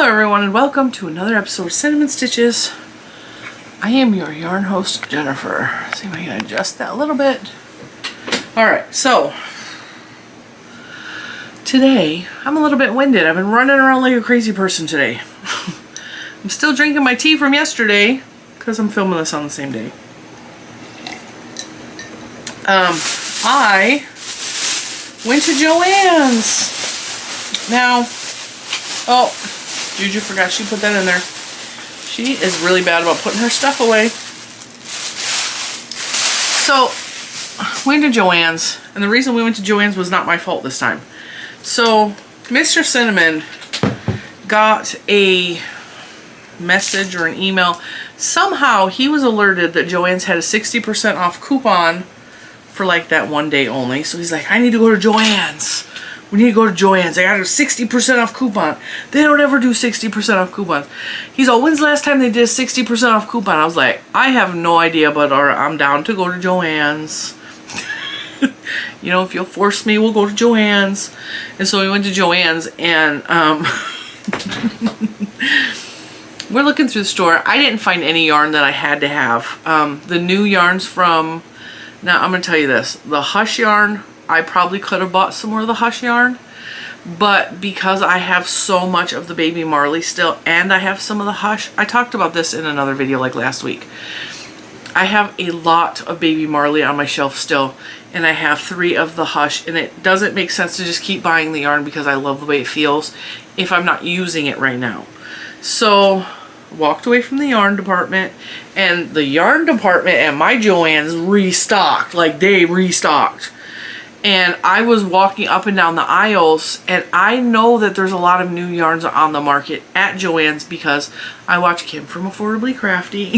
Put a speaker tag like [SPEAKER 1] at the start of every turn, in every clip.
[SPEAKER 1] Hello everyone and welcome to another episode of Cinnamon Stitches. I am your yarn host, Jennifer. Let's see if I can adjust that a little bit. Alright, so today I'm a little bit winded. I've been running around like a crazy person today. I'm still drinking my tea from yesterday because I'm filming this on the same day. I went to Joann's. Now, oh, Juju forgot she put that in there. She is really bad about putting her stuff away. So, we went to Joann's, and the reason we went to Joann's was not my fault this time. So, Mr. Cinnamon got a message or an email. Somehow, he was alerted that Joann's had a 60% off coupon for like that one day only. So he's like, I need to go to Joann's. We need to go to Joann's. I got a 60% off coupon. They don't ever do 60% off coupons. He's all, when's the last time they did a 60% off coupon? I was like, I have no idea, but I'm down to go to Joann's. You know, if you'll force me, we'll go to Joann's. And so we went to Joann's, and we're looking through the store. I didn't find any yarn that I had to have. The new yarns from, now I'm going to tell you this, the Hush yarn, I probably could have bought some more of the Hush yarn, but because I have so much of the Baby Marley still, and I have some of the Hush, I talked about this in another video like last week. I have a lot of Baby Marley on my shelf still, and I have 3 of the Hush, and it doesn't make sense to just keep buying the yarn because I love the way it feels if I'm not using it right now. So, walked away from the yarn department, and the yarn department at my Joann's restocked, like they restocked. And I was walking up and down the aisles, and I know that there's a lot of new yarns on the market at Joann's because I watch Kim from Affordably Crafty.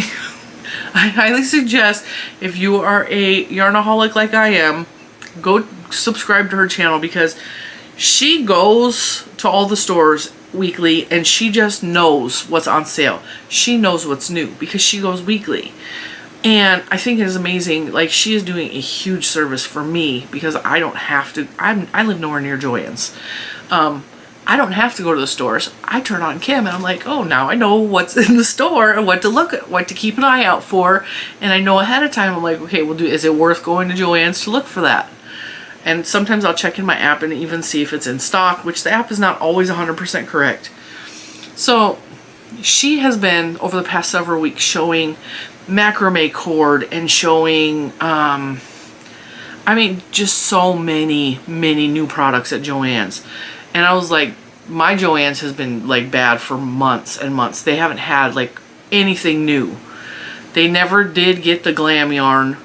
[SPEAKER 1] I highly suggest, if you are a yarnaholic like I am, go subscribe to her channel because she goes to all the stores weekly and she just knows what's on sale. She knows what's new because she goes weekly. And I think it is amazing. Like, she is doing a huge service for me because I don't have to. I live nowhere near Joann's. I don't have to go to the stores. I turn on Kim and I'm like, oh, now I know what's in the store and what to look at, what to keep an eye out for. And I know ahead of time. I'm like, okay, well, is it worth going to Joann's to look for that? And sometimes I'll check in my app and even see if it's in stock, which the app is not always 100% correct. So she has been, over the past several weeks, showing macrame cord and showing I mean, just so many new products at Joann's. And I was like, my Joann's has been like bad for months and months. They haven't had like anything new. They never did get the glam yarn.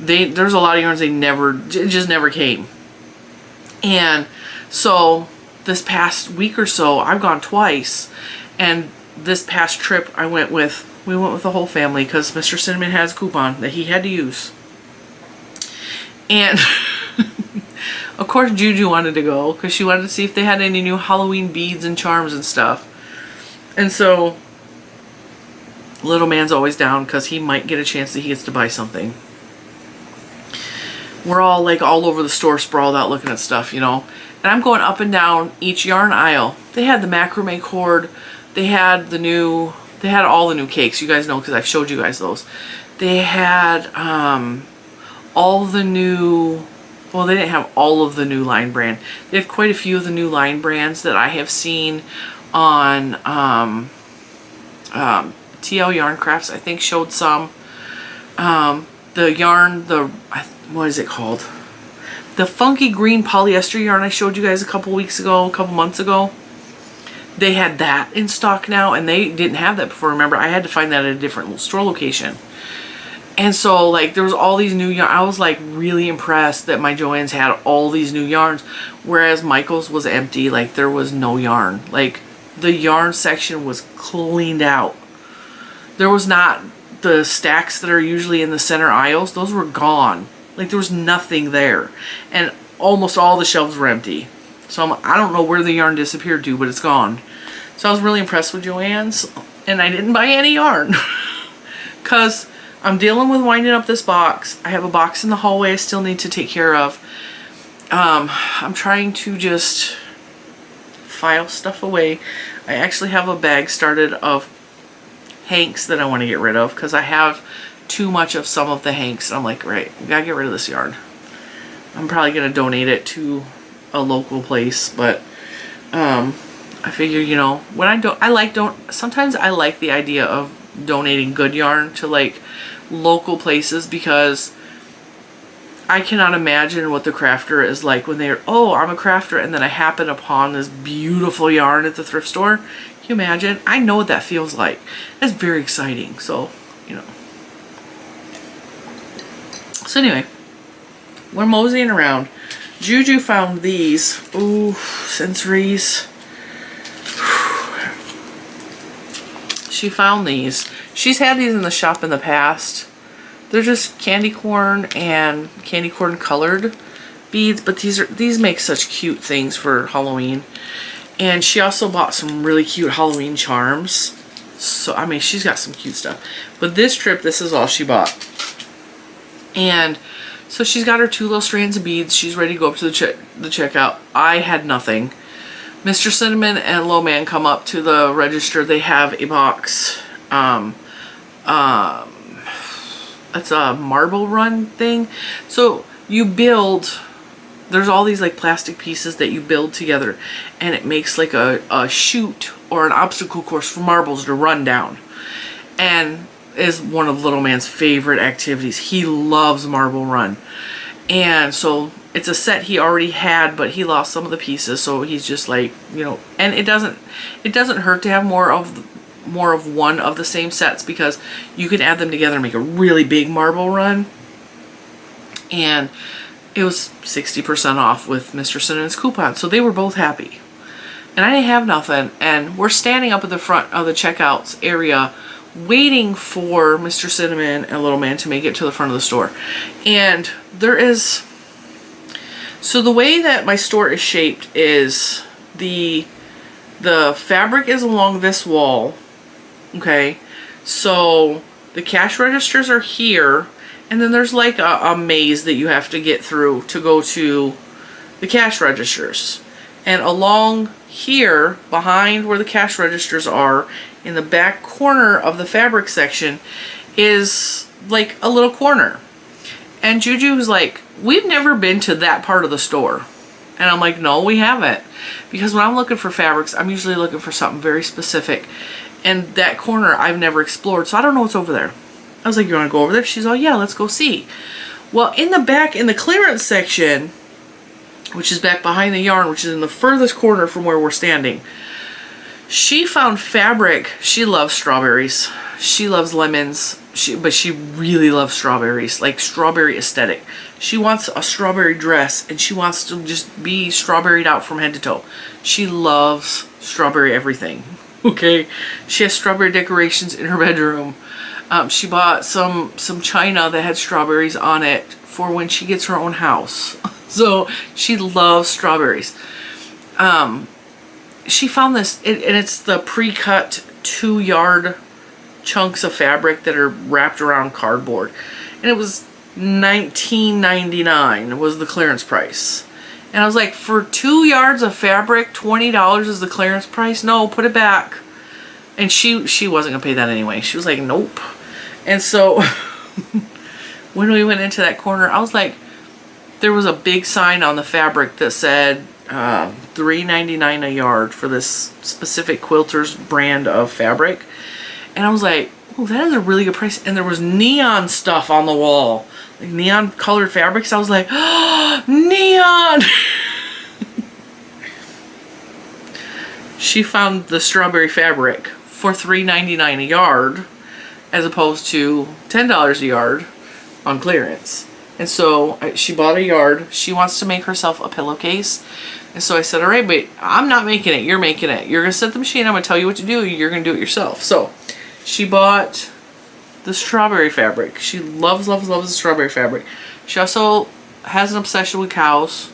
[SPEAKER 1] There's a lot of yarns it just never came. And so this past week or so I've gone twice, and this past trip we went with the whole family because Mr. Cinnamon has a coupon that he had to use. And of course Juju wanted to go because she wanted to see if they had any new Halloween beads and charms and stuff. And so little man's always down because he might get a chance that he gets to buy something. We're all like all over the store sprawled out looking at stuff, you know. And I'm going up and down each yarn aisle. They had the macrame cord. They had all the new cakes. You guys know because I've showed you guys those. They had all the new, well, they didn't have all of the new line brand. They have quite a few of the new line brands that I have seen on TL Yarn Crafts. I think showed some. The yarn, what is it called? The funky green polyester yarn I showed you guys a couple months ago. They had that in stock now, and they didn't have that before. Remember, I had to find that at a different store location. And so, like, there was all these new yarn. I was, like, really impressed that my Joann's had all these new yarns, whereas Michael's was empty. Like, there was no yarn. Like, the yarn section was cleaned out. There was not the stacks that are usually in the center aisles. Those were gone. Like, there was nothing there. And almost all the shelves were empty. So I don't know where the yarn disappeared to, but it's gone. So I was really impressed with Joann's, and I didn't buy any yarn because I'm dealing with winding up this box. I have a box in the hallway I still need to take care of. I'm trying to just file stuff away. I actually have a bag started of hanks that I want to get rid of because I have too much of some of the hanks. I'm like, right, we gotta get rid of this yarn. I'm probably gonna donate it to a local place, but I figure, you know, when sometimes I like the idea of donating good yarn to like local places, because I cannot imagine what the crafter is like when they're, oh, I'm a crafter, and then I happen upon this beautiful yarn at the thrift store. Can you imagine? I know what that feels like. That's very exciting. So, you know. So anyway, we're moseying around. Juju found these. Ooh, sensories. She found these. She's had these in the shop in the past. They're just candy corn and candy corn colored beads, but these make such cute things for Halloween. And she also bought some really cute Halloween charms. So, I mean, she's got some cute stuff. But this trip, this is all she bought. And so she's got her 2 little strands of beads. She's ready to go up to the checkout. I had nothing. Mr. Cinnamon and Low Man come up to the register. They have a box. It's a marble run thing. So you build, there's all these like plastic pieces that you build together, and it makes like a chute or an obstacle course for marbles to run down. And is one of Little Man's favorite activities. He loves Marble Run. And so it's a set he already had, but he lost some of the pieces, so he's just like, you know, and it doesn't hurt to have more of one of the same sets, because you can add them together and make a really big Marble Run. And it was 60% off with Mr. Cinnamon's coupon, so they were both happy. And I didn't have nothing, and we're standing up at the front of the checkouts area waiting for Mr. Cinnamon and Little Man to make it to the front of the store. And there is, so the way that my store is shaped is the fabric is along this wall. Okay, so the cash registers are here, and then there's like a maze that you have to get through to go to the cash registers. And along here, behind where the cash registers are, in the back corner of the fabric section, is like a little corner. And Juju was like, we've never been to that part of the store. And I'm like, no, we haven't. Because when I'm looking for fabrics, I'm usually looking for something very specific. And that corner I've never explored, so I don't know what's over there. I was like, you want to go over there? She's all, yeah, let's go see. Well, in the back, in the clearance section, which is back behind the yarn, which is in the furthest corner from where we're standing, she found fabric. She loves strawberries. She loves lemons. But she really loves strawberries, like strawberry aesthetic. She wants a strawberry dress, and she wants to just be strawberried out from head to toe. She loves strawberry everything. Okay, she has strawberry decorations in her bedroom. She bought some china that had strawberries on it for when she gets her own house. So she loves strawberries. She found this, and it's the pre-cut 2-yard chunks of fabric that are wrapped around cardboard. And it was $19.99 was the clearance price. And I was like, for 2 yards of fabric, $20 is the clearance price? No, put it back. And she wasn't going to pay that anyway. She was like, nope. And so when we went into that corner, I was like, there was a big sign on the fabric that said $3.99 a yard for this specific quilter's brand of fabric. And I was like, oh, that is a really good price. And there was neon stuff on the wall, like neon colored fabrics. I was like, oh, neon! She found the strawberry fabric for $3.99 a yard, as opposed to $10 a yard on clearance. And so she bought a yard. She wants to make herself a pillowcase. And so I said, all right, but I'm not making it. You're making it. You're going to set the machine. I'm going to tell you what to do. You're going to do it yourself. So she bought the strawberry fabric. She loves, loves, loves the strawberry fabric. She also has an obsession with cows.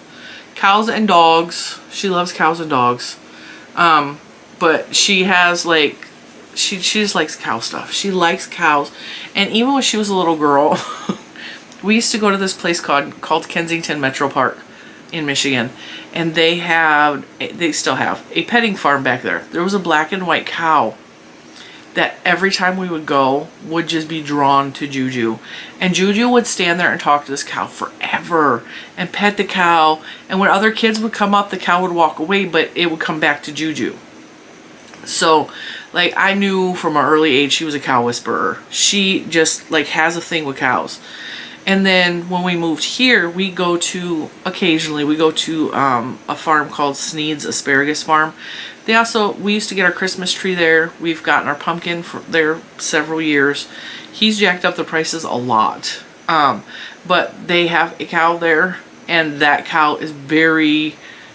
[SPEAKER 1] Cows and dogs. She loves cows and dogs. But she has like, she just likes cow stuff. She likes cows. And even when she was a little girl, we used to go to this place called Kensington Metro Park in Michigan. and they still have a petting farm back there. There was a black and white cow that every time we would go would just be drawn to Juju. And Juju would stand there and talk to this cow forever and pet the cow. And when other kids would come up, the cow would walk away, but it would come back to Juju. So, like, I knew from an early age she was a cow whisperer. She just, like, has a thing with cows. And then when we moved here, occasionally we go to a farm called Sneed's Asparagus Farm. We used to get our Christmas tree there. We've gotten our pumpkin there several years. He's jacked up the prices a lot. But they have a cow there, and that cow is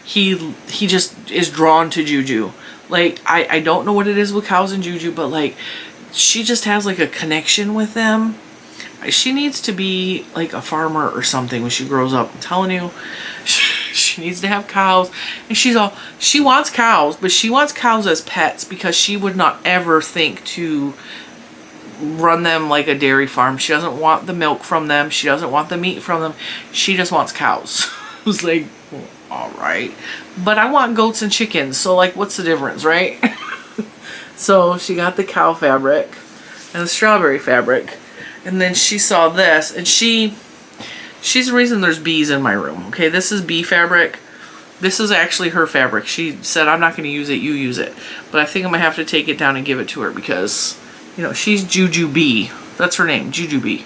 [SPEAKER 1] he just is drawn to Juju. Like, I don't know what it is with cows and Juju, but like, she just has like a connection with them. She needs to be like a farmer or something when she grows up. I'm telling you, she needs to have cows. And she wants cows, but she wants cows as pets because she would not ever think to run them like a dairy farm. She doesn't want the milk from them. She doesn't want the meat from them. She just wants cows. I was like, well, all right. But I want goats and chickens. So like, what's the difference, right? So she got the cow fabric and the strawberry fabric. And then she saw this, and she's the reason there's bees in my room. Okay, this is bee fabric. This is actually her fabric. She said, I'm not going to use it, you use it. But I think I'm going to have to take it down and give it to her because, you know, she's Juju Bee. That's her name, Juju Bee.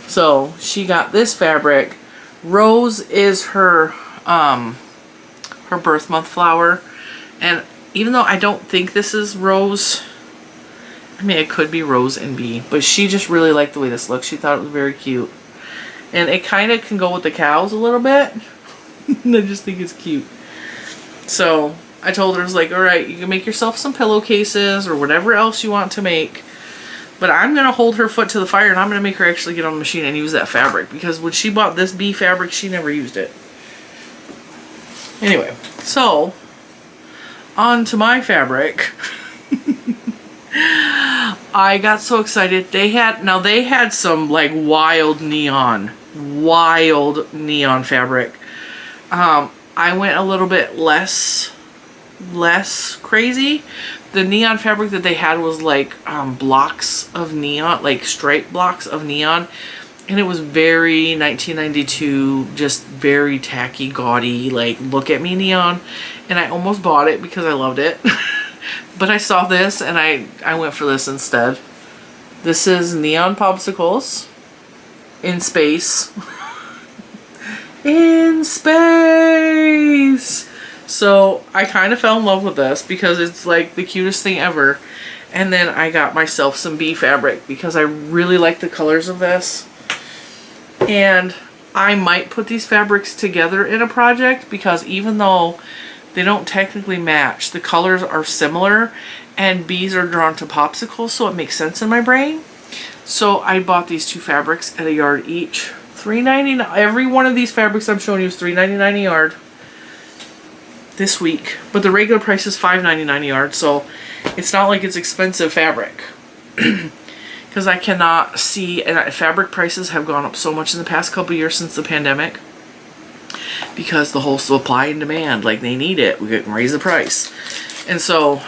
[SPEAKER 1] So she got this fabric. Rose is her birth month flower. And even though I don't think this is Rose, I mean, it could be Rose and Bee, but she just really liked the way this looks. She thought it was very cute. And it kind of can go with the cows a little bit. I just think it's cute. So I told her, I was like, all right, you can make yourself some pillowcases or whatever else you want to make. But I'm going to hold her foot to the fire, and I'm going to make her actually get on the machine and use that fabric. Because when she bought this bee fabric, she never used it. Anyway, so on to my fabric. I got so excited. They had some like wild neon fabric. I went a little bit less crazy. The neon fabric that they had was like blocks of neon, like straight blocks of neon, and it was very 1992, just very tacky, gaudy, like look at me neon. And I almost bought it because I loved it. But I saw this and I went for this instead. This is neon popsicles in space. In space! So I kind of fell in love with this because it's like the cutest thing ever. And then I got myself some bee fabric because I really like the colors of this. And I might put these fabrics together in a project because even though they don't technically match, the colors are similar, and bees are drawn to popsicles, so it makes sense in my brain. So I bought these two fabrics at a yard each. $3.99. Every one of these fabrics I'm showing you is $3.99 a yard this week. But the regular price is $5.99 a yard, so it's not like it's expensive fabric. Because I cannot see, and fabric prices have gone up so much in the past couple years since the pandemic. Because the whole supply and demand, like they need it, we can raise the price. And so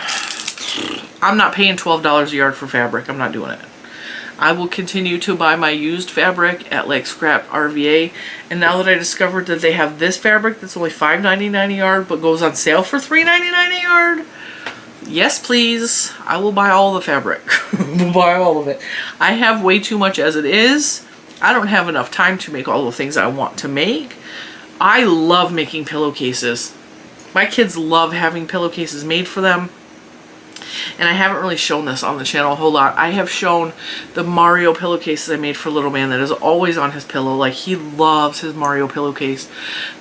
[SPEAKER 1] I'm not paying $12 a yard for fabric. I'm not doing it. I will continue to buy my used fabric at like Scrap RVA. And now that I discovered that they have this fabric that's only $5.99 a yard but goes on sale for $3.99 a yard, yes please, I will buy all the fabric. We'll buy all of it. I have way too much as it is. I don't have enough time to make all the things I want to make. I love making pillowcases. My kids love having pillowcases made for them. And I haven't really shown this on the channel a whole lot. I have shown the Mario pillowcases I made for little man that is always on his pillow. Like, he loves his Mario pillowcase.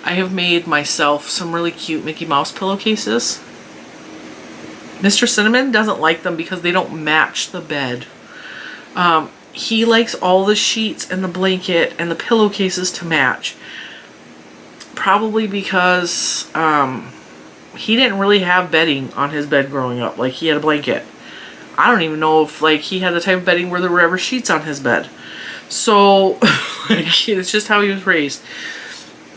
[SPEAKER 1] I have made myself some really cute Mickey Mouse pillowcases. Mr. Cinnamon doesn't like them because they don't match the bed. He likes all the sheets and the blanket and the pillowcases to match. Probably because he didn't really have bedding on his bed growing up. Like, he had a blanket. I don't even know if like he had the type of bedding where there were ever sheets on his bed. So like, it's just how he was raised.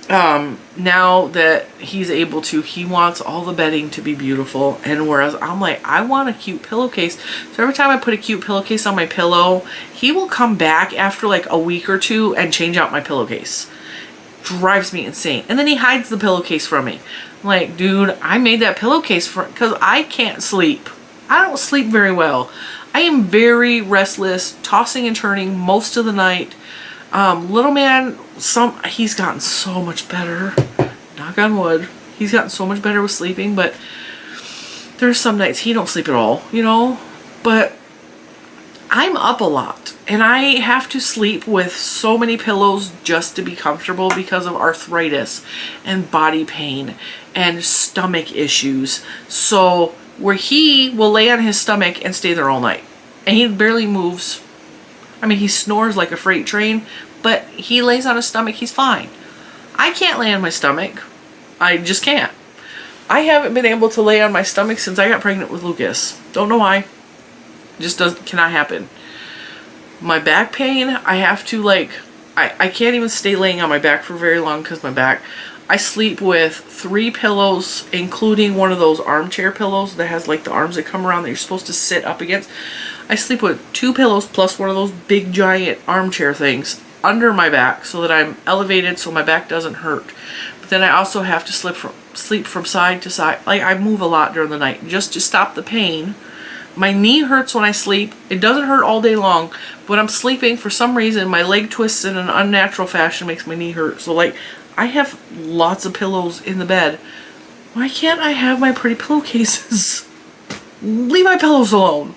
[SPEAKER 1] now that he's able to, he wants all the bedding to be beautiful. And whereas I'm like, I want a cute pillowcase. So every time I put a cute pillowcase on my pillow, he will come back after like a week or two and change out my pillowcase. Drives me insane. And then he hides the pillowcase from me. I'm like, dude, I made that pillowcase because I can't sleep. I don't sleep very well. I am very restless, tossing and turning most of the night. Little man, he's gotten so much better. Knock on wood. He's gotten so much better with sleeping, but there's some nights he don't sleep at all, you know? But I'm up a lot, and I have to sleep with so many pillows just to be comfortable because of arthritis and body pain and stomach issues. So where he will lay on his stomach and stay there all night, and he barely moves. I mean, he snores like a freight train, but he lays on his stomach, he's fine. I can't lay on my stomach. I just can't. I haven't been able to lay on my stomach since I got pregnant with Lucas. Don't know why. Just cannot happen. My back pain, I have to I can't even stay laying on my back for very long because my back. I sleep with 3 pillows, including one of those armchair pillows that has like the arms that come around that you're supposed to sit up against. I sleep with 2 pillows plus one of those big giant armchair things under my back so that I'm elevated so my back doesn't hurt. But then I also have to sleep from side to side. Like, I move a lot during the night just to stop the pain. My knee hurts when I sleep. It doesn't hurt all day long, but when I'm sleeping, for some reason, my leg twists in an unnatural fashion, makes my knee hurt. So like, I have lots of pillows in the bed. Why can't I have my pretty pillowcases? Leave my pillows alone.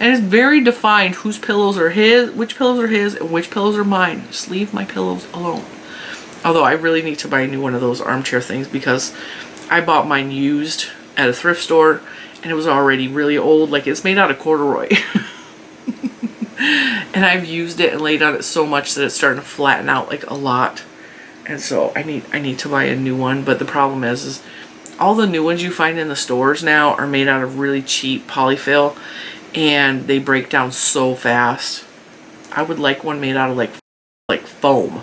[SPEAKER 1] And it's very defined whose pillows are his, which pillows are his, and which pillows are mine. Just leave my pillows alone. Although I really need to buy a new one of those armchair things because I bought mine used at a thrift store and it was already really old. Like, it's made out of corduroy. And I've used it and laid on it so much that it's starting to flatten out like a lot. And so I need to buy a new one. But the problem is all the new ones you find in the stores now are made out of really cheap polyfill. And they break down so fast. I would like one made out of like foam.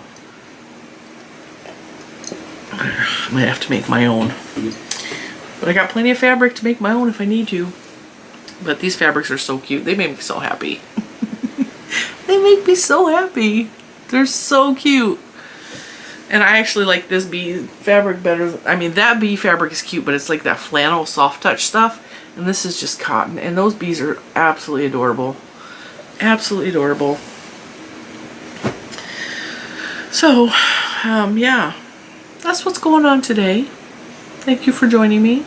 [SPEAKER 1] I might have to make my own. But I got plenty of fabric to make my own if I need to. But these fabrics are so cute. They make me so happy. They make me so happy. They're so cute. And I actually like this bee fabric better. I mean, that bee fabric is cute, but it's like that flannel soft touch stuff. And this is just cotton. And those bees are absolutely adorable. Absolutely adorable. So, yeah. That's what's going on today. Thank you for joining me.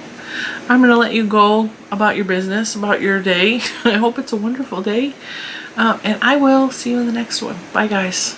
[SPEAKER 1] I'm going to let you go about your business, about your day. I hope it's a wonderful day. And I will see you in the next one. Bye, guys.